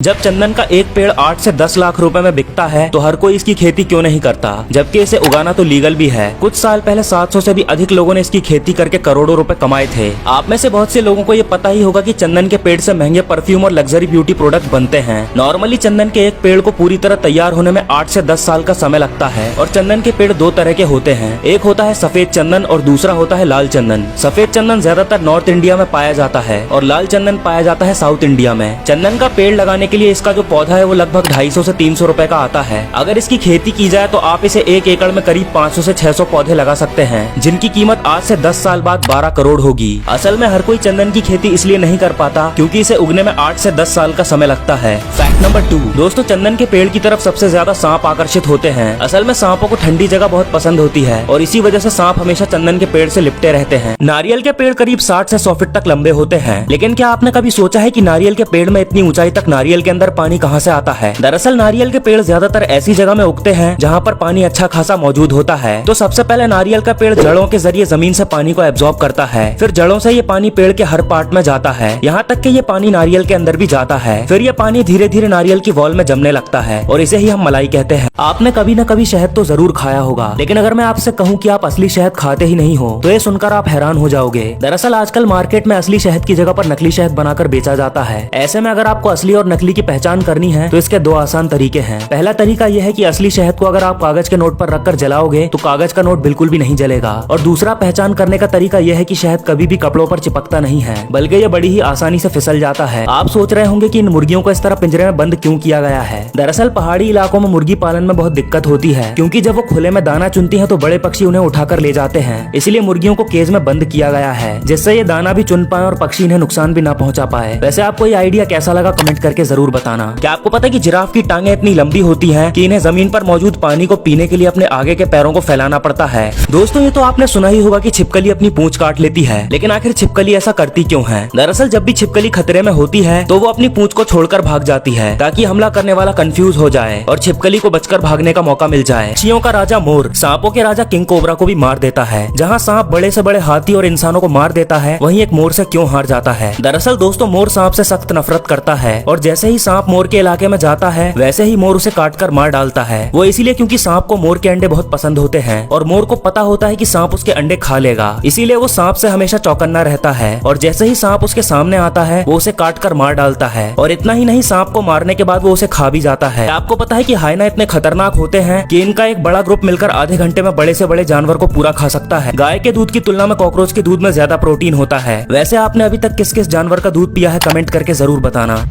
जब चंदन का एक पेड़ 8 से 10 लाख रुपए में बिकता है तो हर कोई इसकी खेती क्यों नहीं करता, जबकि इसे उगाना तो लीगल भी है। कुछ साल पहले 700 से भी अधिक लोगों ने इसकी खेती करके करोड़ों रुपए कमाए थे। आप में से बहुत से लोगों को ये पता ही होगा कि चंदन के पेड़ से महंगे परफ्यूम और लग्जरी ब्यूटी प्रोडक्ट बनते हैं। नॉर्मली चंदन के एक पेड़ को पूरी तरह तैयार होने में 8 से 10 साल का समय लगता है और चंदन के पेड़ दो तरह के होते हैं। एक होता है सफेद चंदन और दूसरा होता है लाल चंदन। सफेद चंदन ज्यादातर नॉर्थ इंडिया में पाया जाता है और लाल चंदन पाया जाता है साउथ इंडिया में। चंदन का पेड़ लगाने के लिए इसका जो पौधा है वो लगभग 250 से 300 रुपए का आता है। अगर इसकी खेती की जाए तो आप इसे 1 एकड़ में करीब 500 से 600 पौधे लगा सकते हैं, जिनकी कीमत आज से 10 साल बाद 12 करोड़ होगी। असल में हर कोई चंदन की खेती इसलिए नहीं कर पाता क्योंकि इसे उगने में 8 से 10 साल का समय लगता है। फैक्ट नंबर 2, दोस्तों चंदन के पेड़ की तरफ सबसे ज्यादा सांप आकर्षित होते हैं। असल में सांपों को ठंडी जगह बहुत पसंद होती है और इसी वजह से सांप हमेशा चंदन के पेड़ से लिपटे रहते हैं। नारियल के पेड़ करीब 60 से 100 फीट तक लंबे होते हैं, लेकिन क्या आपने कभी सोचा है कि नारियल के पेड़ में इतनी ऊंचाई तक नारियल के अंदर पानी कहां से आता है? दरअसल नारियल के पेड़ ज्यादातर ऐसी जगह में उगते हैं जहां पर पानी अच्छा खासा मौजूद होता है। तो सबसे पहले नारियल का पेड़ जड़ों के जरिए जमीन से पानी को एब्जॉर्ब करता है, फिर जड़ों से ये पानी पेड़ के हर पार्ट में जाता है, यहाँ तक कि ये पानी नारियल के अंदर भी जाता है। फिर ये पानी धीरे धीरे नारियल की वॉल में जमने लगता है और इसे ही हम मलाई कहते हैं। आपने कभी न कभी शहद तो जरूर खाया होगा, लेकिन अगर मैं आपसे कहूँ कि आप असली शहद खाते ही नहीं हो तो ये सुनकर आप हैरान हो जाओगे। दरअसल आजकल मार्केट में असली शहद की जगह पर नकली शहद बनाकर बेचा जाता है। ऐसे में अगर आपको असली और नकली की पहचान करनी है तो इसके दो आसान तरीके हैं। पहला तरीका यह है कि असली शहद को अगर आप कागज के नोट पर रखकर जलाओगे तो कागज का नोट बिल्कुल भी नहीं जलेगा। और दूसरा पहचान करने का तरीका यह है कि शहद कभी भी कपड़ों पर चिपकता नहीं है, बल्कि ये बड़ी ही आसानी से फिसल जाता है। आप सोच रहे होंगे कि इन मुर्गियों को इस तरह पिंजरे में बंद क्यों किया गया है। दरअसल पहाड़ी इलाकों में मुर्गी पालन में बहुत दिक्कत होती है, क्योंकि जब वो खुले में दाना चुनती है तो बड़े पक्षी उन्हें उठाकर ले जाते हैं। इसलिए मुर्गियों को केज में बंद किया गया है, जिससे ये दाना भी चुन पाए और पक्षी इन्हें नुकसान भी ना पहुंचा पाए। वैसे आपको ये आइडिया कैसा लगा कमेंट करके जरूर बताना। क्या आपको पता है कि जिराफ की टांगे इतनी लंबी होती हैं कि इन्हें जमीन पर मौजूद पानी को पीने के लिए अपने आगे के पैरों को फैलाना पड़ता है। दोस्तों ये तो आपने सुना ही होगा कि छिपकली अपनी पूंछ काट लेती है, लेकिन आखिर छिपकली ऐसा करती क्यों है? दरअसल जब भी छिपकली खतरे में होती है तो वो अपनी पूंछ को छोड़कर भाग जाती है, ताकि हमला करने वाला कंफ्यूज हो जाए और छिपकली को बचकर भागने का मौका मिल जाए। पक्षियों का राजा मोर सांपों के राजा किंग कोबरा को भी मार देता है। जहाँ सांप बड़े से बड़े हाथी और इंसानों को मार देता है, वहीं एक मोर से क्यों हार जाता है? दरअसल दोस्तों मोर सांप से सख्त नफरत करता है और जैसे ही सांप मोर के इलाके में जाता है वैसे ही मोर उसे काटकर मार डालता है। वो इसीलिए क्योंकि सांप को मोर के अंडे बहुत पसंद होते हैं और मोर को पता होता है कि सांप उसके अंडे खा लेगा, इसीलिए वो सांप से हमेशा चौकन्ना रहता है और जैसे ही सांप उसके सामने आता है वो उसे काटकर मार डालता है। और इतना ही नहीं, सांप को मारने के बाद वो उसे खा भी जाता है। आपको पता है कि हाइना इतने खतरनाक होते हैं कि इनका एक बड़ा ग्रुप मिलकर आधे घंटे में बड़े से बड़े जानवर को पूरा खा सकता है। गाय के दूध की तुलना में कॉकरोच के दूध में ज्यादा प्रोटीन होता है। वैसे आपने अभी तक किस किस जानवर का दूध पिया है कमेंट करके जरूर बताना।